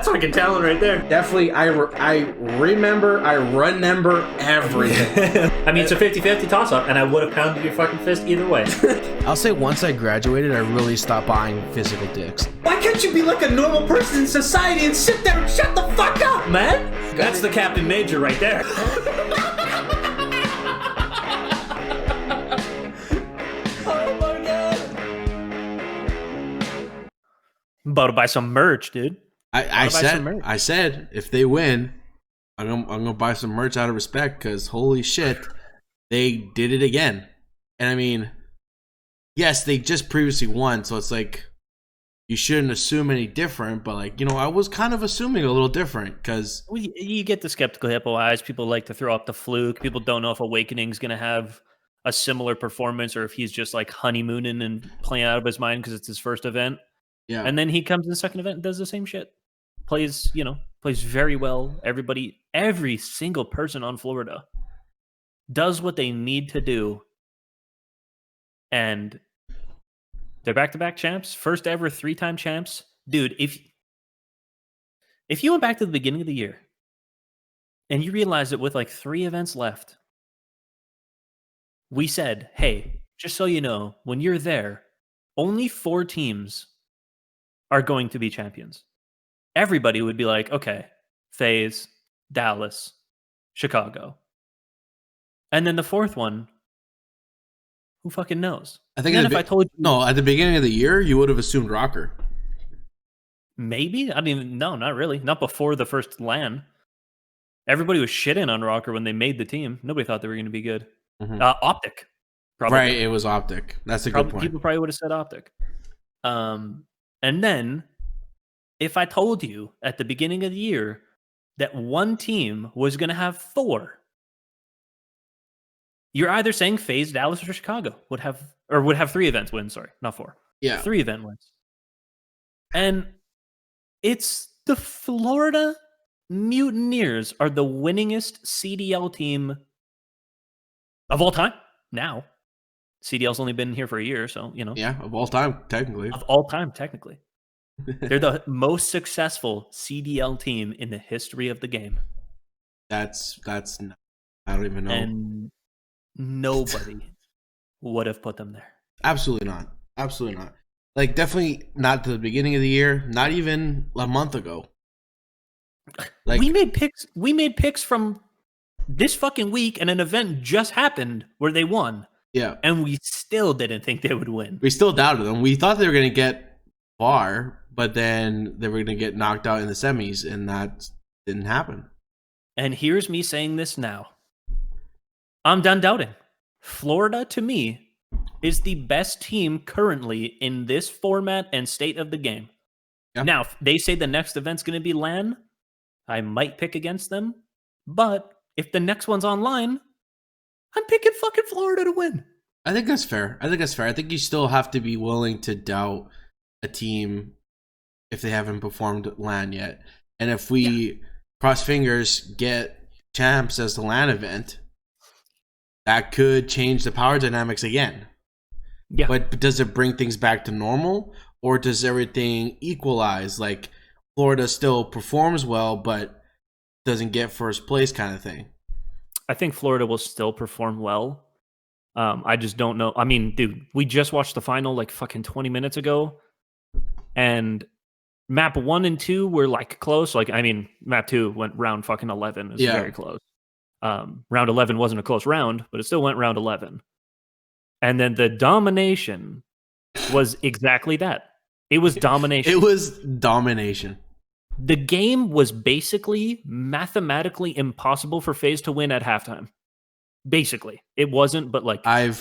That's fucking talent right there. Definitely, I remember everything. I mean, it's a 50-50 toss-up, and I would have pounded your fucking fist either way. I'll say once I graduated, I really stopped buying physical dicks. Why can't you be like a normal person in society and sit there and shut the fuck up, man? That's the Captain Major right there. Oh my god. I'm about to buy some merch, dude. I said if they win, I'm gonna buy some merch out of respect, because holy shit, they did it again. And I mean, yes, they just previously won, so it's like you shouldn't assume any different. But like, you know, I was kind of assuming a little different, because you get the skeptical hippo eyes. People like to throw up the fluke. People don't know if Awakening's gonna have a similar performance or if he's just like honeymooning and playing out of his mind because it's his first event. Yeah, and then he comes in the second event and does the same shit. Plays very well. Every single person on Florida does what they need to do. And they're back-to-back champs. First ever 3-time champs. Dude, if you went back to the beginning of the year and you realized that with like 3 events left, we said, hey, just so you know, when you're there, only 4 teams are going to be champions. Everybody would be like, okay, FaZe, Dallas, Chicago. And then the 4th one, who fucking knows? I think if I told you... No, at the beginning of the year, you would have assumed Rocker. Maybe? I mean, no, not really. Not before the first LAN. Everybody was shitting on Rocker when they made the team. Nobody thought they were going to be good. Mm-hmm. Optic. Probably. Right, it was Optic. That's a good point. People probably would have said Optic. And then... if I told you at the beginning of the year that one team was going to have 4, you're either saying FaZe, Dallas, or Chicago would have 3 events wins. Sorry, not 4. Yeah, 3 event wins. And it's the Florida Mutineers are the winningest CDL team of all time. Now, CDL's only been here for a year, so you know. Yeah, of all time, technically. Of all time, technically. They're the most successful CDL team in the history of the game. That's I don't even know. And nobody would have put them there. Absolutely not. Absolutely not. Like, definitely not to the beginning of the year. Not even a month ago. Like, we made picks from this fucking week, and an event just happened where they won. Yeah. And we still didn't think they would win. We still doubted them. We thought they were going to get far, but then they were going to get knocked out in the semis, and that didn't happen. And here's me saying this now. I'm done doubting. Florida, to me, is the best team currently in this format and state of the game. Yeah. Now, if they say the next event's going to be LAN, I might pick against them. But if the next one's online, I'm picking fucking Florida to win. I think that's fair. I think you still have to be willing to doubt a team if they haven't performed LAN yet. And if we, cross fingers, get champs as the LAN event, that could change the power dynamics again. Yeah. But does it bring things back to normal, or does everything equalize? Like, Florida still performs well, but doesn't get first place kind of thing. I think Florida will still perform well. I just don't know. I mean, dude, we just watched the final like fucking 20 minutes ago, and map 1 and 2 were like close. Like, I mean, map 2 went round fucking 11. It was very close. Round 11 wasn't a close round, but it still went round 11. And then the domination was exactly that. It was domination. It was domination. The game was basically mathematically impossible for FaZe to win at halftime. Basically. It wasn't, but like... I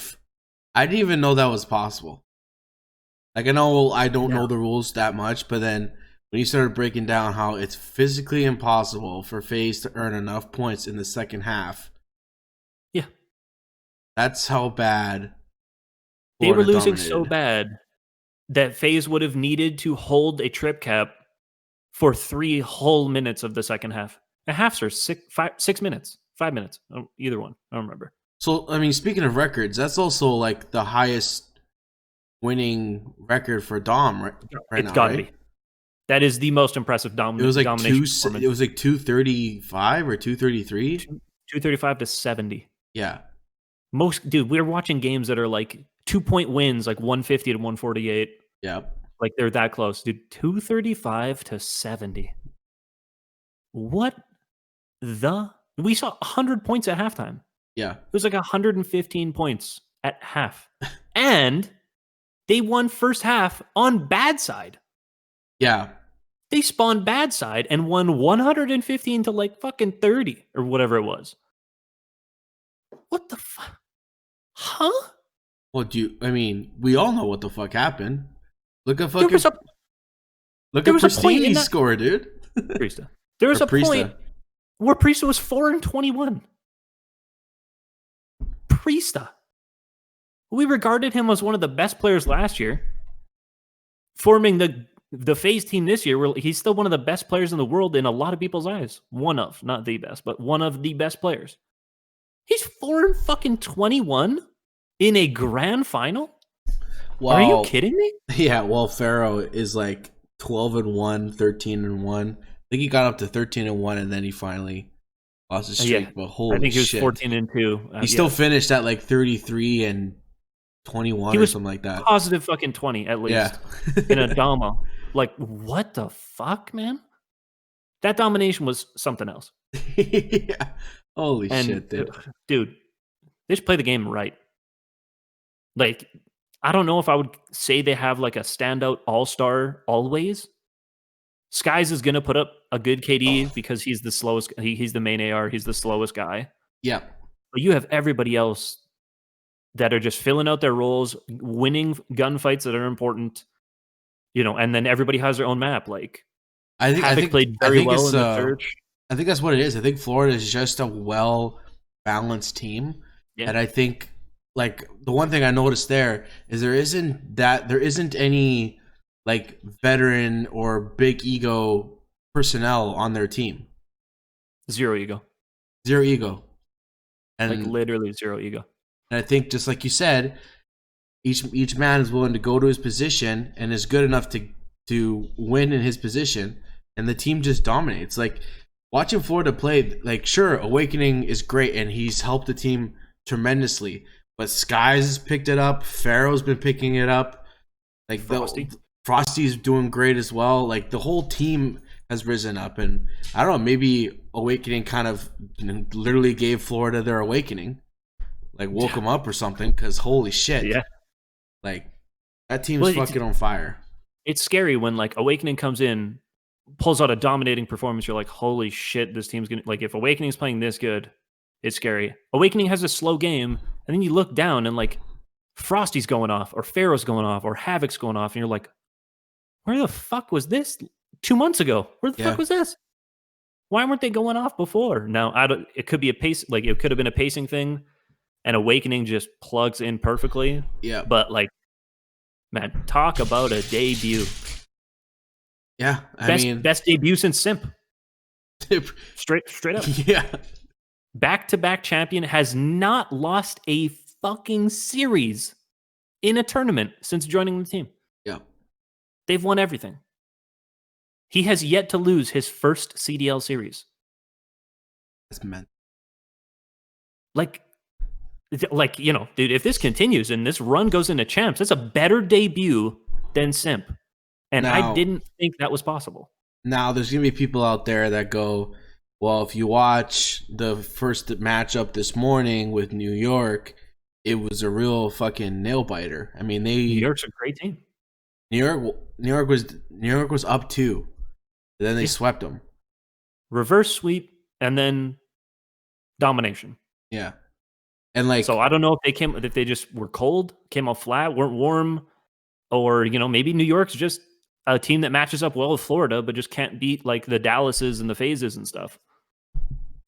didn't even know that was possible. Like, I know I don't know the rules that much, but then when you started breaking down how it's physically impossible for FaZe to earn enough points in the second half. Yeah. That's how bad they were losing so bad that FaZe would have needed to hold a trip cap for 3 whole minutes of the second half. A half's are 6 minutes, 5 minutes, either one. I don't remember. So, I mean, speaking of records, that's also like the highest winning record for Dom right it's now, gotta right? be. That is the most impressive It was like domination it was like 235 or 233. 235 to 70. Yeah. Dude, we're watching games that are like 2-point wins, like 150 to 148. Yeah. Like they're that close, dude. 235 to 70. What we saw 100 points at halftime. Yeah. It was like 115 points at half. And they won first half on bad side. Yeah. They spawned bad side and won 115 to like fucking 30 or whatever it was. What the fuck? Huh? Well, we all know what the fuck happened. Look at fucking look at Pristini's score, dude. Priesta. There was a point where Priesta was 4-21. Priesta. We regarded him as one of the best players last year. Forming the FaZe team this year, he's still one of the best players in the world in a lot of people's eyes. One of, not the best, but one of the best players. He's 4-21 in a grand final? Well, are you kidding me? Yeah, well, Pharaoh is like 12-1, 13-1. I think he got up to 13-1, and then he finally lost his streak. But holy shit. I think he was 14-2. He still finished at like 33-21 or something like that. Positive fucking 20 at least in a Dama. Like, what the fuck, man? That domination was something else. Yeah. Holy shit, dude. Dude, they should play the game right. Like, I don't know if I would say they have like a standout all-star always. Skies is going to put up a good KD because he's the slowest. He's the main AR. He's the slowest guy. Yeah. But you have everybody else that are just filling out their roles, winning gunfights that are important, and then everybody has their own map. Like, I think played very well in the church. I think that's what it is. I think Florida is just a well-balanced team. Yeah. And I think, like, the one thing I noticed there is there isn't any, like, veteran or big ego personnel on their team. Zero ego. And like, literally zero ego. And I think, just like you said, each man is willing to go to his position and is good enough to win in his position, and the team just dominates. Like, watching Florida play, like, sure, Awakening is great, and he's helped the team tremendously. But Skies has picked it up. Pharaoh's been picking it up. Like, Frosty's doing great as well. Like, the whole team has risen up, and I don't know, maybe Awakening kind of literally gave Florida their awakening. Like, woke them up or something, because holy shit. Yeah. Like, that team's fucking on fire. It's scary when, like, Awakening comes in, pulls out a dominating performance. You're like, holy shit, this team's going to... Like, if Awakening's playing this good, it's scary. Awakening has a slow game, and then you look down, and, like, Frosty's going off, or Pharaoh's going off, or Havoc's going off, and you're like, where the fuck was this 2 months ago? Where the fuck was this? Why weren't they going off before? Now, it could be a pace... Like, it could have been a pacing thing, and Awakening just plugs in perfectly. Yeah. But, like, man, talk about a debut. Yeah. Best debut since Simp. Straight up. Yeah. Back-to-back champion, has not lost a fucking series in a tournament since joining the team. Yeah. They've won everything. He has yet to lose his first CDL series. That's meant. Like, dude, if this continues and this run goes into champs, that's a better debut than Simp. And I didn't think that was possible. Now, there's going to be people out there that go, well, if you watch the first matchup this morning with New York, it was a real fucking nail biter. I mean, New York's a great team. New York was up 2. Then they swept them. Reverse sweep and then domination. Yeah. And, like, so I don't know if they just were cold, came off flat, weren't warm, or, maybe New York's just a team that matches up well with Florida, but just can't beat, like, the Dallases and the FaZes and stuff.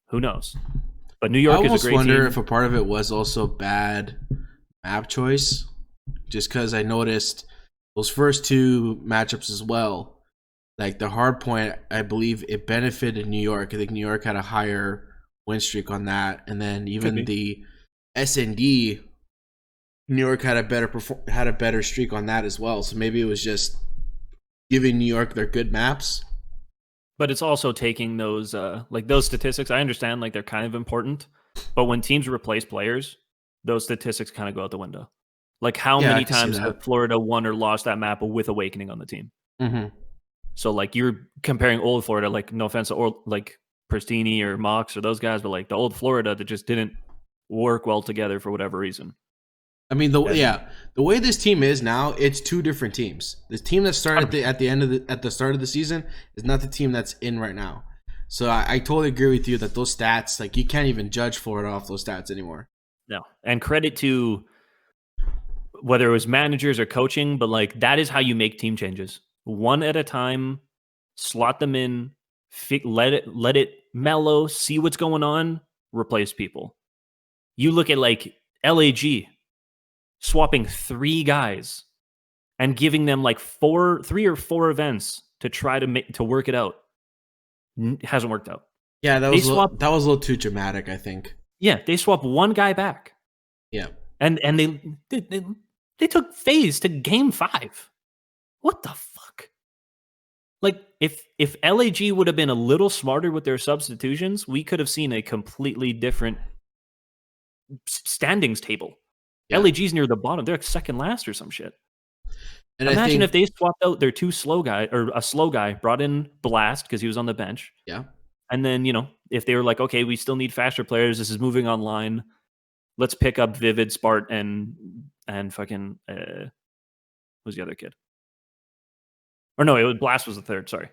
Who knows? But New York is a great team. I almost wonder if a part of it was also bad map choice, just because I noticed those first 2 matchups as well. Like, the hard point, I believe it benefited New York. I think New York had a higher win streak on that, and then even the SND, New York had a better streak on that as well. So maybe it was just giving New York their good maps. But it's also taking those like those statistics. I understand like they're kind of important, but when teams replace players, those statistics kind of go out the window. Like how many times have Florida won or lost that map with Awakening on the team? Mm-hmm. So like you're comparing old Florida, like no offense to like Pristini or Mox or those guys, but like the old Florida that just didn't work well together for whatever reason. I mean, the way this team is now, it's two different teams. The team that started at the start of the season is not the team that's in right now. So I totally agree with you that those stats, like you can't even judge Florida off those stats anymore. No, and credit to whether it was managers or coaching, but like that is how you make team changes, one at a time. Slot them in, let it mellow, see what's going on, replace people. You look at like LAG swapping 3 guys and giving them like 3 or 4 events to try to work it out. Hasn't worked out. Yeah, that was a little too dramatic, I think. Yeah, they swapped 1 guy back. Yeah, and they took FaZe to game 5. What the fuck? Like if LAG would have been a little smarter with their substitutions, we could have seen a completely different standings table. Yeah. LAG's near the bottom; they're like second last or some shit. And imagine if they swapped out their 2 slow guy or a slow guy, brought in Blast because he was on the bench. Yeah, and then if they were like, okay, we still need faster players. This is moving online. Let's pick up Vivid, Spart, and fucking who's the other kid? Or no, Blast was the third. Sorry,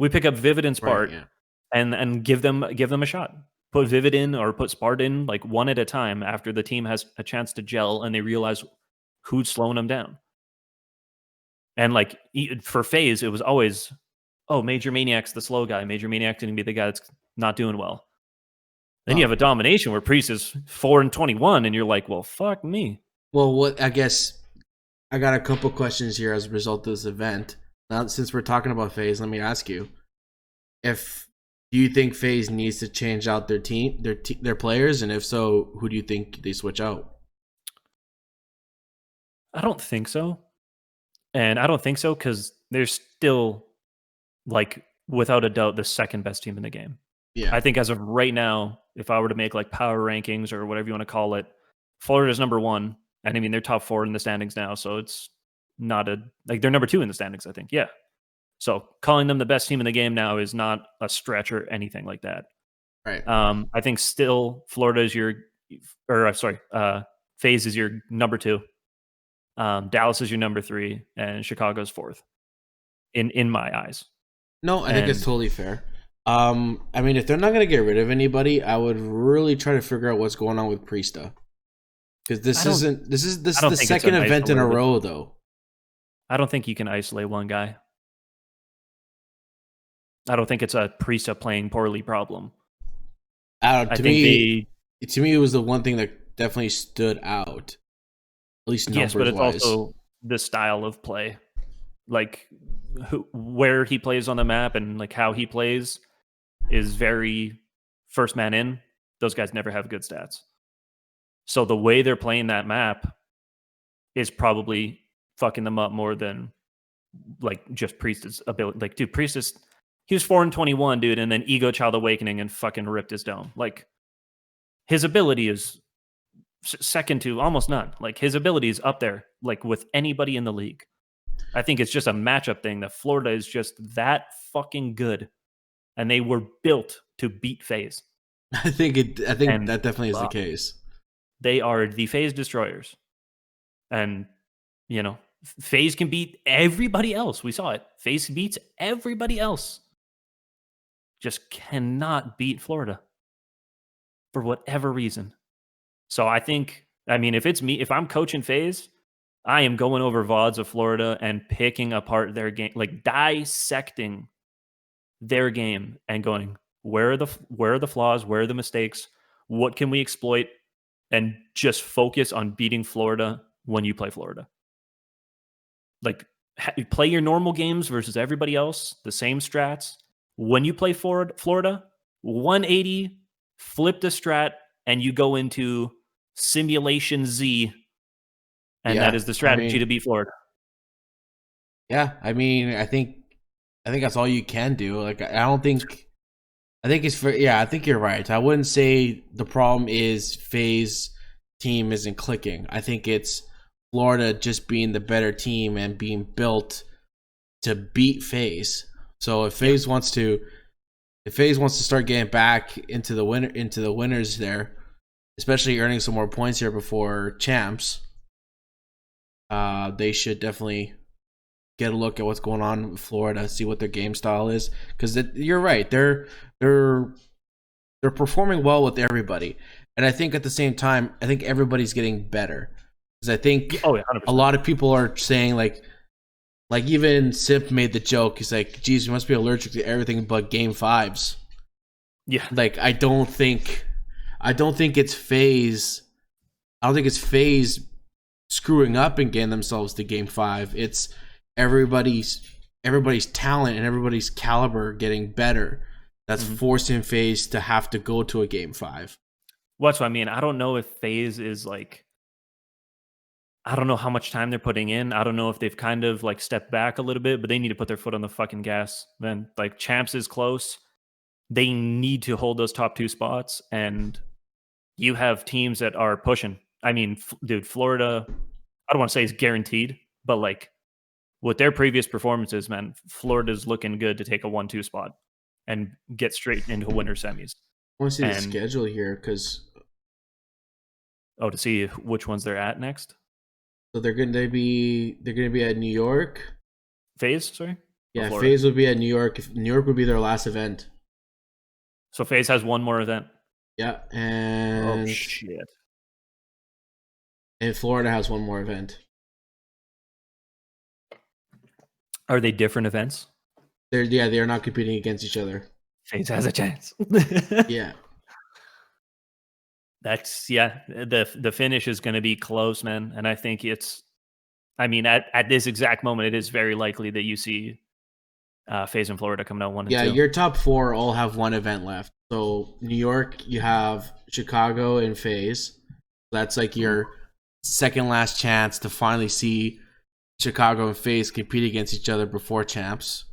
we pick up Vivid and Spart, and give them a shot. Put Vivid in or put Spart in like one at a time after the team has a chance to gel and they realize who's slowing them down. And like for FaZe, it was always, Major Maniac's the slow guy. Major Maniac's going to be the guy that's not doing well. Then you have a domination where Priest is 4-21, and you're like, well, fuck me. Well, I guess I got a couple questions here as a result of this event. Now, since we're talking about FaZe, let me ask you: do you think FaZe needs to change out their team, their players, and if so, who do you think they switch out? I don't think so, and I don't think so because they're still, like, without a doubt, the second best team in the game. Yeah, I think as of right now, if I were to make like power rankings or whatever you want to call it, Florida's number 1, and I mean they're top 4 in the standings now, so it's not they're number 2 in the standings, I think. Yeah. So calling them the best team in the game now is not a stretch or anything like that. Right. I think still Florida is FaZe is your number 2. Dallas is your number 3, and Chicago's 4th. In my eyes. No, I think it's totally fair. I mean, if they're not gonna get rid of anybody, I would really try to figure out what's going on with Priesta. Because this is the second event in a row, though. I don't think you can isolate one guy. I don't think it's a Priesta playing poorly problem. To me, it was the one thing that definitely stood out. At least numbers-wise. Yes, but it's also the style of play, like where he plays on the map and like how he plays is very first man in. Those guys never have good stats. So the way they're playing that map is probably fucking them up more than like just Priest's ability. Like, dude, Priest he was 4-21, dude, and then Ego Child Awakening and fucking ripped his dome. Like, his ability is second to almost none. Like, his ability is up there, like, with anybody in the league. I think it's just a matchup thing that Florida is just that fucking good, and they were built to beat FaZe. I think that definitely is the case. They are the FaZe destroyers, and FaZe can beat everybody else. We saw it. FaZe beats everybody else. Just cannot beat Florida for whatever reason. So I think, if it's me, if I'm coaching FaZe, I am going over VODs of Florida and picking apart their game, like dissecting their game and going, where are the flaws? Where are the mistakes? What can we exploit? And just focus on beating Florida when you play Florida. Like, play your normal games versus everybody else, the same strats. When you play Florida, 180, flip the strat, and you go into Simulation Z, and that is the strategy to beat Florida. Yeah, I mean, I think that's all you can do. Like, I don't think. I think it's for. Yeah, I think you're right. I wouldn't say the problem is FaZe team isn't clicking. I think it's Florida just being the better team and being built to beat FaZe. So if FaZe wants to, start getting back into the winners there, especially earning some more points here before champs, they should definitely get a look at what's going on with Florida, see what their game style is. Because you're right, they're performing well with everybody, and I think at the same time, I think everybody's getting better. Because I think a lot of people are saying like even Sip made the joke. He's like, "Geez, you must be allergic to everything but game fives." Yeah, like I don't think it's FaZe. I don't think it's FaZe screwing up and getting themselves to game 5. It's everybody's talent and everybody's caliber getting better. That's forcing FaZe to have to go to a game 5. What's what I mean? I don't know if FaZe is like, I don't know how much time they're putting in. I don't know if they've kind of like stepped back a little bit, but they need to put their foot on the fucking gas. Then like champs is close. They need to hold those top 2 spots, and you have teams that are pushing. I mean, dude, Florida, I don't want to say is guaranteed, but like with their previous performances, man, Florida's looking good to take a 1-2 spot and get straight into winter semis. I want to see the schedule here because to see which ones they're at next. So they're going to be at New York. FaZe, sorry. Yeah, FaZe would be at New York. New York would be their last event. So FaZe has one more event. Yeah, and oh shit. And Florida has one more event. Are they different events? They're not competing against each other. FaZe has a chance. Yeah. That's the finish is going to be close, man. And I think at this exact moment, it is very likely that you see FaZe in Florida coming out 1 and 2. Yeah, your top 4 all have one event left. So New York, you have Chicago and FaZe. That's like your second last chance to finally see Chicago and FaZe compete against each other before champs.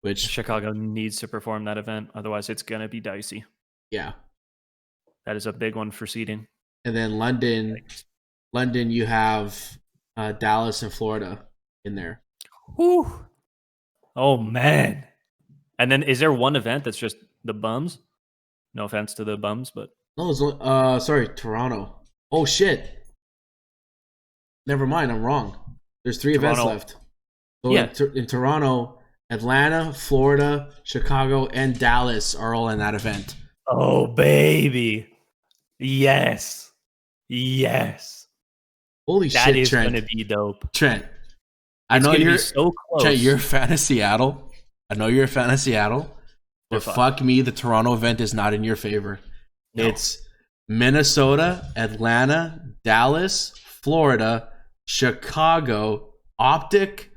Which Chicago needs to perform that event, otherwise it's gonna be dicey. Yeah, that is a big one for seeding. And then London, you have Dallas and Florida in there. Whew. Oh man! And then is there one event that's just the bums? No offense to the bums, but no, sorry, Toronto. Oh shit! Never mind, I'm wrong. There's 3 events left. So in Toronto, Atlanta, Florida, Chicago, and Dallas are all in that event. Oh, baby. Yes. Holy shit, Trent. That is going to be dope. Trent, I know you're so close. Trent, you're a fan of Seattle. I know you're a fan of Seattle. But fuck me, the Toronto event is not in your favor. No. It's Minnesota, Atlanta, Dallas, Florida, Chicago, Optic,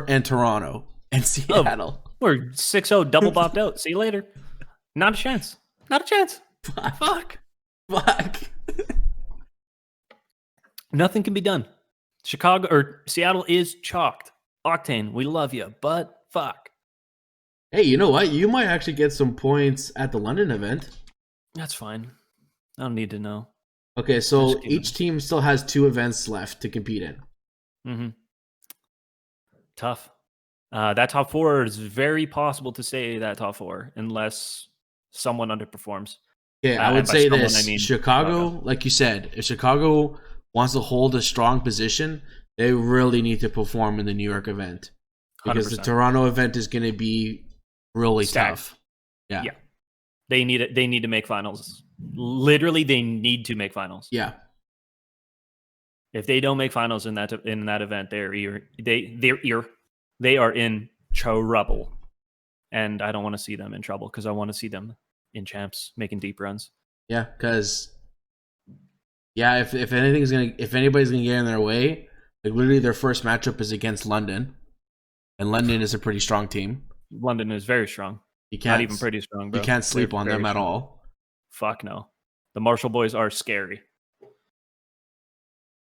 and Toronto, and Seattle. Oh, we're 6-0 double bopped out. See you later. Not a chance. Fuck. Nothing can be done. Chicago or Seattle is chalked. Octane, we love you, but fuck. Hey, you know what? You might actually get some points at the London event. That's fine. I don't need to know. Okay, so each team still has 2 events left to compete in. Mm-hmm. Tough. That top 4 is very possible to say that top 4 unless someone underperforms. Yeah, I would say this. Chicago, like you said, if Chicago wants to hold a strong position, they really need to perform in the New York event. Because 100%. The Toronto event is going to be really tough. Yeah. They need it. They need to make finals. Literally, they need to make finals. Yeah. If they don't make finals in that event, they are in trouble. And I don't want to see them in trouble because I want to see them in champs making deep runs. Yeah, because if anybody's gonna get in their way, like literally their first matchup is against London, and London is a pretty strong team. London is very strong. Not even pretty strong, bro. You can't sleep on them at all. Fuck no. The Marshall boys are scary.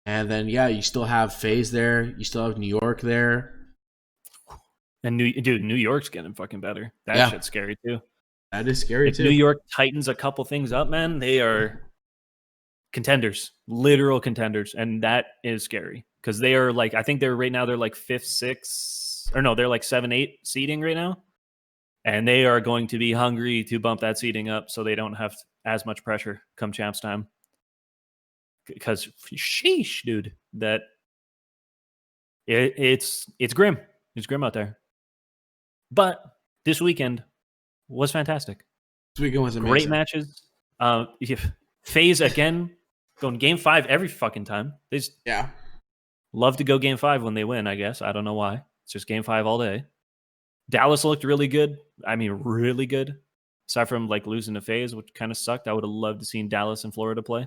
And then you still have FaZe there. You still have New York there. And New York's getting fucking better. That shit's scary too. That is scary if too. New York tightens a couple things up, man, they are contenders, literal contenders, and that is scary because they are like, I think they're right now they're like 5th, 6th, or no, they're like 7, 8 seeding right now, and they are going to be hungry to bump that seeding up so they don't have as much pressure come champs time. Because sheesh, dude, that it's grim. It's grim out there. But this weekend was fantastic. This weekend was amazing. Great matches. FaZe again going game 5 every fucking time. They just love to go game 5 when they win, I guess. I don't know why. It's just game 5 all day. Dallas looked really good. I mean, really good. Aside from like losing to FaZe, which kind of sucked. I would have loved to seen Dallas and Florida play.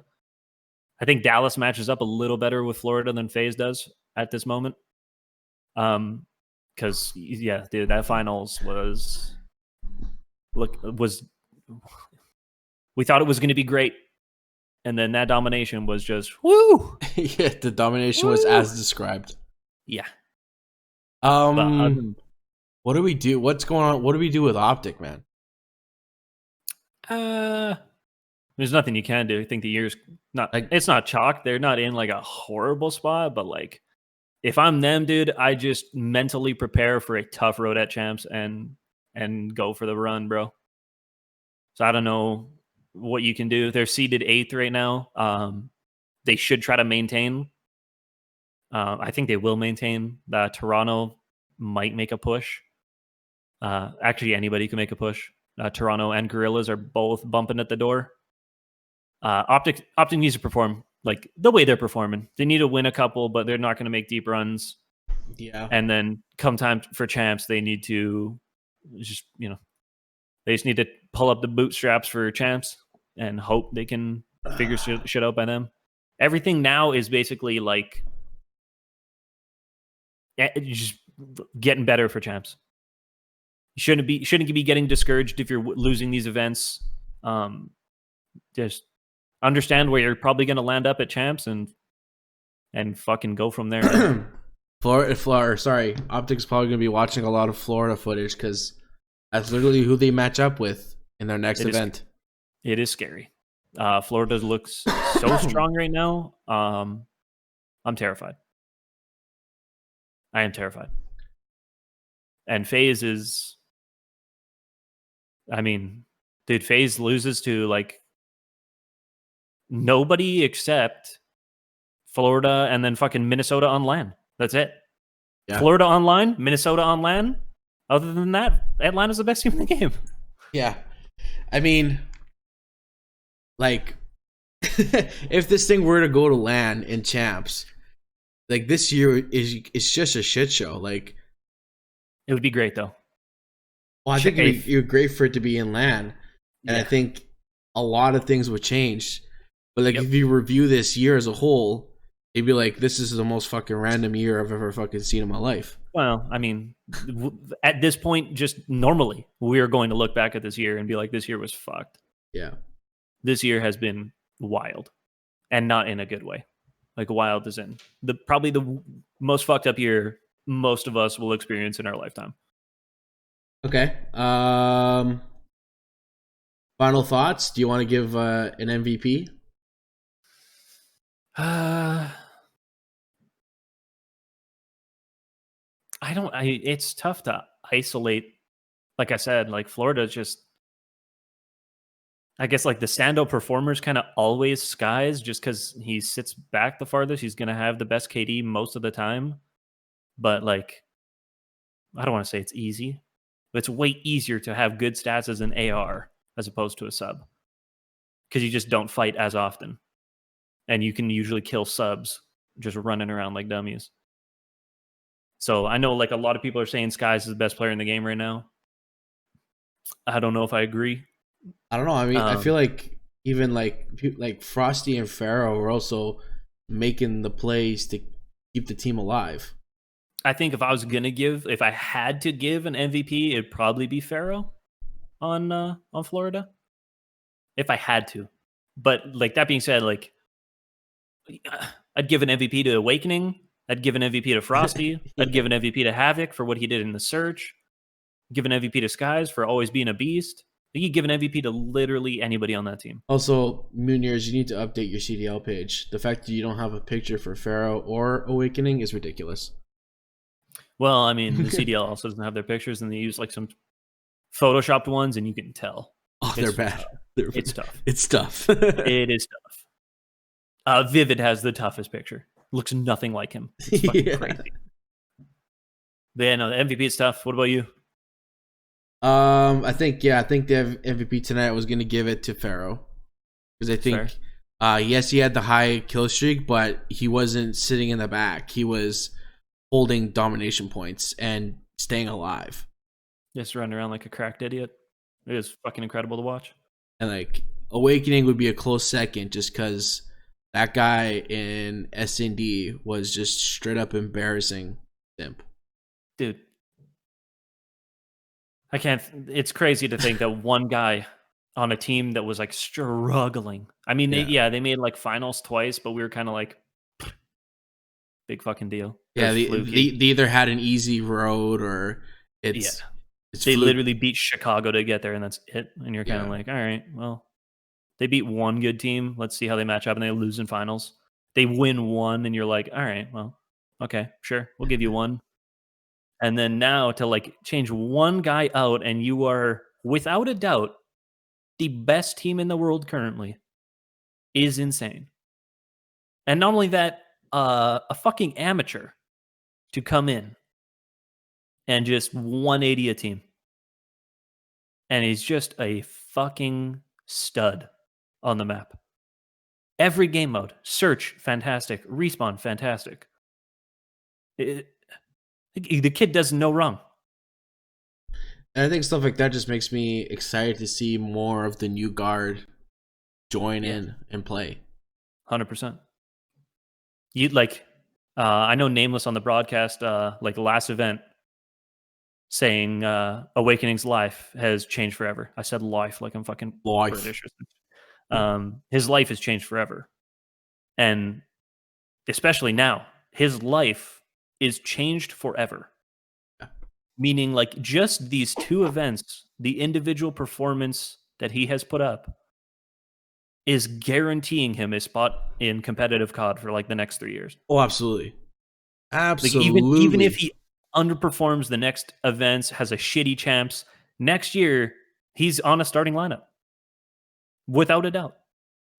I think Dallas matches up a little better with Florida than FaZe does at this moment. Because dude, that finals was we thought it was going to be great, and then that domination was just woo. Yeah, the domination was as described. Yeah. What do we do? What's going on? What do we do with Optic, man? There's nothing you can do. I think the year's not like it's not chalk. They're not in like a horrible spot, but like if I'm them, dude, I just mentally prepare for a tough road at champs and go for the run, bro. So I don't know what you can do. They're seeded 8th right now. They should try to maintain. I think they will maintain. Toronto might make a push. Actually, anybody can make a push. Toronto and Gorillas are both bumping at the door. Optic needs to perform like the way they're performing. They need to win a couple, but they're not going to make deep runs. Yeah. And then come time for champs, they need to just, they just need to pull up the bootstraps for champs and hope they can figure shit out by them. Everything now is basically like just getting better for champs. You shouldn't be getting discouraged if you're losing these events. Just understand where you're probably going to land up at champs and fucking go from there. Optic's probably going to be watching a lot of Florida footage because that's literally who they match up with in their next event. It is scary. Florida looks so strong right now. I'm terrified. I am terrified. And FaZe is... I mean, dude, FaZe loses to like nobody except Florida and then fucking Minnesota on LAN. That's it. Yeah. Florida online, Minnesota on LAN. Other than that, Atlanta's the best team in the game. Yeah. I mean, like, if this thing were to go to LAN in champs, like this year is just a shit show. Like, it would be great though. Well, I think you're great for it to be in LAN, and I think a lot of things would change. But like, if you review this year as a whole, you'd be like, "This is the most fucking random year I've ever fucking seen in my life." Well, I mean, at this point, just normally, we're going to look back at this year and be like, "This year was fucked." Yeah, this year has been wild, and not in a good way. Like wild is in probably the most fucked up year most of us will experience in our lifetime. Okay. Final thoughts? Do you want to give an MVP? It's tough to isolate. Like I said, like Florida just, I guess like the standout performers kind of always Skies just because he sits back the farthest. He's going to have the best KD most of the time. But like, I don't want to say it's easy. But it's way easier to have good stats as an AR as opposed to a sub. Because you just don't fight as often. And you can usually kill subs just running around like dummies. So I know like a lot of people are saying Skies is the best player in the game right now. I don't know if I agree. I don't know. I mean, I feel like even like Frosty and Pharaoh are also making the plays to keep the team alive. I think if I had to give an MVP, it'd probably be Pharaoh on Florida. If I had to. But like that being said, like I'd give an MVP to Awakening. I'd give an MVP to Frosty. I'd give an MVP to Havoc for what he did in the search. Give an MVP to Skies for always being a beast. You give an MVP to literally anybody on that team. Also, Mutineers, you need to update your CDL page. The fact that you don't have a picture for Pharaoh or Awakening is ridiculous. Well, I mean, the CDL also doesn't have their pictures, and they use like some photoshopped ones, and you can tell. Oh, they're bad. It's tough. It's tough. It is tough. Vivid has the toughest picture. Looks nothing like him. It's fucking crazy. But yeah, no, the MVP is tough. What about you? I think the MVP tonight was going to give it to Pharaoh, because I think yes, he had the high kill streak, but he wasn't sitting in the back. He was holding domination points and staying alive. Just running around like a cracked idiot. It is fucking incredible to watch. And like Awakening would be a close second, just because that guy in S&D was just straight up embarrassing Simp. Dude. I can't. It's crazy to think that one guy on a team that was like struggling. I mean, they made like finals twice, but we were kind of like, big fucking deal. Yeah, they either had an easy road or it's they literally beat Chicago to get there, and that's it. And you're kind of like, all right, well, they beat one good team. Let's see how they match up, and they lose in finals. They win one, and you're like, all right, well, okay, sure, we'll give you one. And then now to like change one guy out, and you are without a doubt the best team in the world currently, is insane. And not only that, a fucking amateur to come in and just 180 a team. And he's just a fucking stud on the map. Every game mode, search, fantastic. Respawn, fantastic. The kid does no wrong. And I think stuff like that just makes me excited to see more of the new guard join in and play. 100%. You'd like, I know Nameless on the broadcast, like the last event, saying Awakening's life has changed forever. I said life like I'm fucking British. His life has changed forever. And especially now, his life is changed forever. Yeah. Meaning like just these two events, the individual performance that he has put up is guaranteeing him a spot in competitive COD for like the next 3 years. Oh, absolutely. Absolutely. Like even if he underperforms the next events, has a shitty champs, next year he's on a starting lineup. Without a doubt.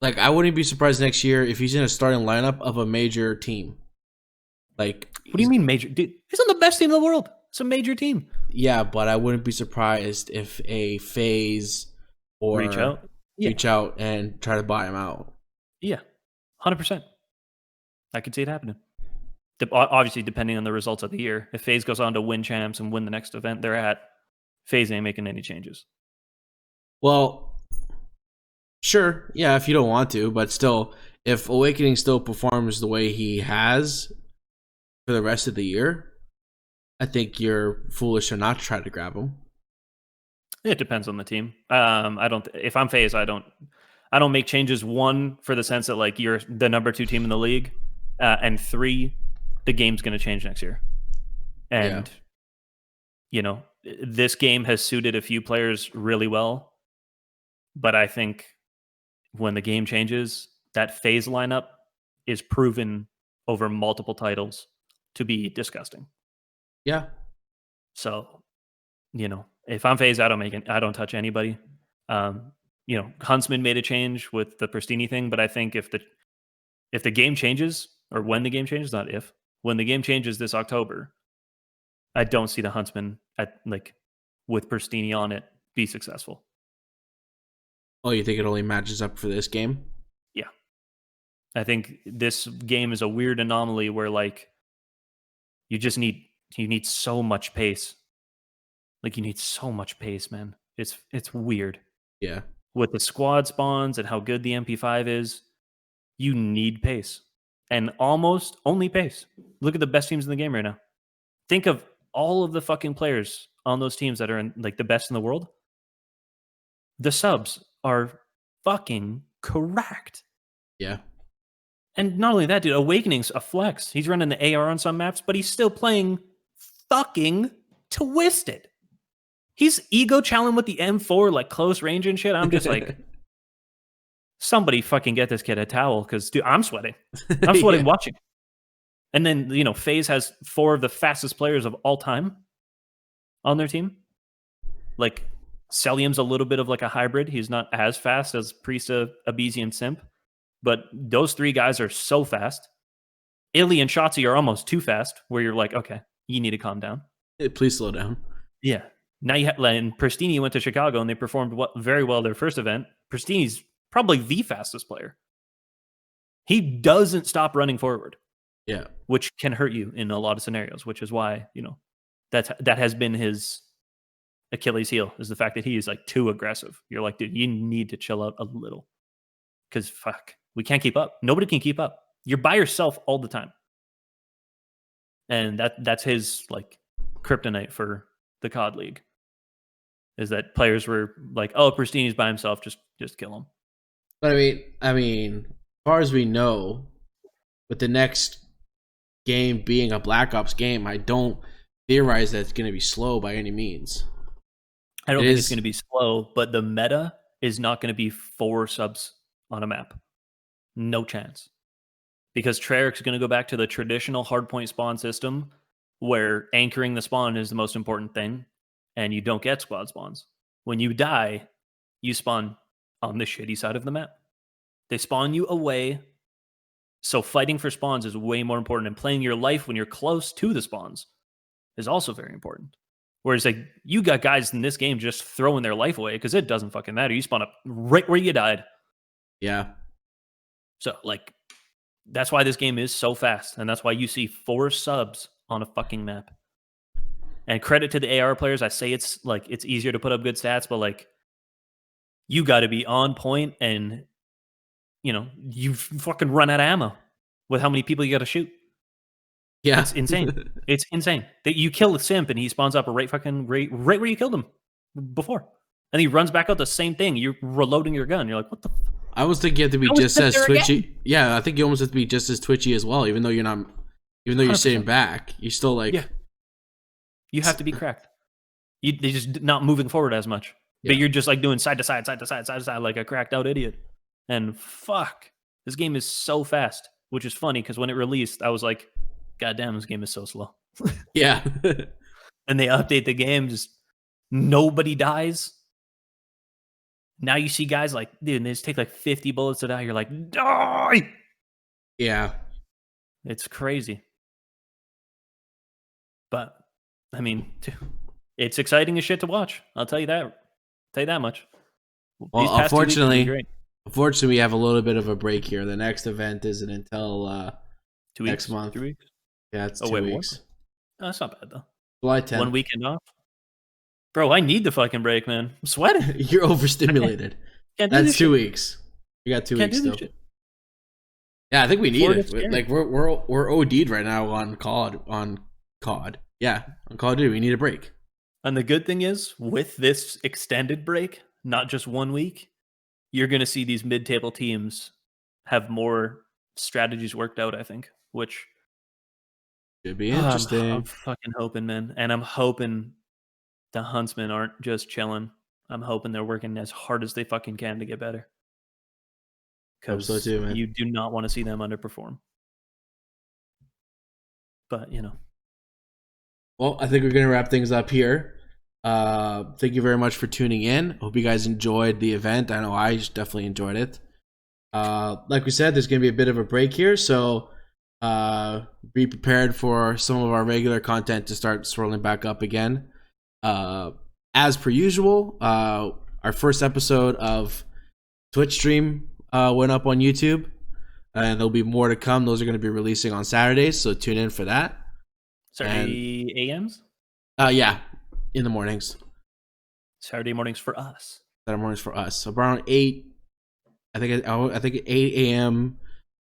Like, I wouldn't be surprised next year if he's in a starting lineup of a major team. Like, what do you mean major? Dude, he's on the best team in the world. It's a major team. Yeah, but I wouldn't be surprised if a FaZe or reach out and try to buy him out. Yeah, 100%. I could see it happening. Obviously, depending on the results of the year. If FaZe goes on to win champs and win the next event they're at, FaZe ain't making any changes. Well, sure, yeah, if you don't want to, but still, if Awakening still performs the way he has for the rest of the year, I think you're foolish to not try to grab him. It depends on the team. If I'm FaZe, I don't make changes. 1, for the sense that like you're the number 2 team in the league, and 3, the game's going to change next year. And you know, this game has suited a few players really well, but I think when the game changes, that FaZe lineup is proven over multiple titles to be disgusting. Yeah. So, you know, if I'm FaZe, I don't touch anybody. You know, Huntsman made a change with the Pristini thing, but I think if the game changes, or when the game changes, not if, when the game changes this October, I don't see the Huntsman with Pristini on it be successful. Oh, you think it only matches up for this game? Yeah. I think this game is a weird anomaly where like you need so much pace. Like you need so much pace, man. It's weird. Yeah. With the squad spawns and how good the MP5 is, you need pace. And almost only pace. Look at the best teams in the game right now. Think of all of the fucking players on those teams that are in like the best in the world. The subs are fucking correct. Yeah. And not only that, dude, Awakening's a flex. He's running the AR on some maps, but he's still playing fucking Twisted. He's ego challenging with the M4, like close range and shit. I'm just like, somebody fucking get this kid a towel, because, dude, I'm sweating. I'm sweating watching. And then, FaZe has 4 of the fastest players of all time on their team. Like, Celium's a little bit of like a hybrid. He's not as fast as Priesta, Abizi, and Simp. But those 3 guys are so fast. Illy and Shotzi are almost too fast, where you're like, okay, you need to calm down. Please slow down. Yeah. Now you have, and Pristini went to Chicago and they performed very well their first event. Pristini's probably the fastest player. He doesn't stop running forward. Yeah. Which can hurt you in a lot of scenarios, which is why, that has been his Achilles heel, is the fact that he is like too aggressive. You're like, dude, you need to chill out a little. Because fuck, we can't keep up. Nobody can keep up. You're by yourself all the time. And that's his like kryptonite for the COD League. Is that players were like, oh, Pristini's by himself, just kill him. But I mean, as far as we know, with the next game being a Black Ops game, I don't theorize that it's going to be slow by any means. I don't think it's going to be slow, but the meta is not going to be 4 subs on a map. No chance. Because Treyarch's going to go back to the traditional hardpoint spawn system where anchoring the spawn is the most important thing, and you don't get squad spawns. When you die, you spawn on the shitty side of the map. They spawn you away, so fighting for spawns is way more important, and playing your life when you're close to the spawns is also very important. Whereas like you got guys in this game just throwing their life away because it doesn't fucking matter. You spawn up right where you died. Yeah. So like that's why this game is so fast, and that's why you see 4 subs on a fucking map. And credit to the AR players. I say it's easier to put up good stats, but like you got to be on point, and you fucking run out of ammo with how many people you got to shoot. Yeah, it's insane. It's insane that you kill the Simp and he spawns up right where you killed him before, and he runs back out the same thing. You're reloading your gun. You're like, what the? I was thinking you have to be just as twitchy. Again? Yeah, I think you almost have to be just as twitchy as well. Even though you're not, even though you're 100%. Sitting back, you're still like, yeah. You have to be cracked. You're just not moving forward as much, but you're just like doing side to side, like a cracked out idiot. And fuck, this game is so fast, which is funny because when it released, I was like, God damn, this game is so slow. Yeah. And they update the game, just nobody dies. Now you see guys like, dude, they just take like 50 bullets to die. You're like, die! Yeah. It's crazy. But, I mean, it's exciting as shit to watch. I'll tell you that much. Well, unfortunately, we have a little bit of a break here. The next event isn't until 2 weeks, next month. 3 weeks? Yeah, it's 2 weeks. Oh, that's not bad, though. July 10th. 1 weekend off. Bro, I need the fucking break, man. I'm sweating. You're overstimulated. That's 2 weeks. You got 2 weeks still. Yeah, I think we need it. Like we're OD'd right now on COD. Yeah, on Call of Duty, we need a break. And the good thing is, with this extended break, not just 1 week, you're going to see these mid-table teams have more strategies worked out, I think, which should be interesting. I'm fucking hoping, man. And I'm hoping the Huntsmen aren't just chilling. I'm hoping they're working as hard as they fucking can to get better. Because so too, man. You do not want to see them underperform. But, Well, I think we're going to wrap things up here. Thank you very much for tuning in. Hope you guys enjoyed the event. I know I definitely enjoyed it. Like we said, there's going to be a bit of a break here, so be prepared for some of our regular content to start swirling back up again. As per usual, our first episode of Twitch stream went up on YouTube, and there'll be more to come. Those are going to be releasing on Saturdays, so tune in for that. Saturday AMs? Yeah, in the mornings. Saturday mornings for us. Saturday mornings for us. So around 8, I think 8 a.m.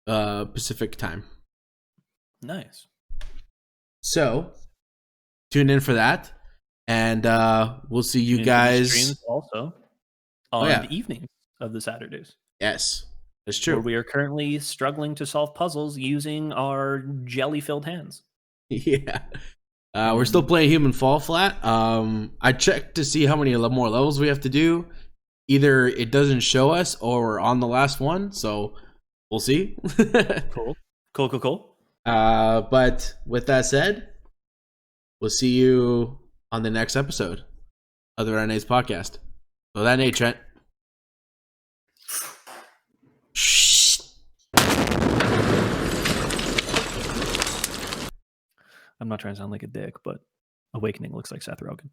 Pacific time. Nice. So tune in for that, and we'll see you guys streams also on the evenings of the Saturdays. Yes, It's true. Where we are currently struggling to solve puzzles using our jelly-filled hands. Yeah. We're still playing Human Fall Flat. I checked to see how many more levels we have to do. Either it doesn't show us or we're on the last one, so we'll see. Cool. But with that said, we'll see you on the next episode of the Random Nades Podcast. So that Nate, Trent. Shh. I'm not trying to sound like a dick, but Awakening looks like Seth Rogen.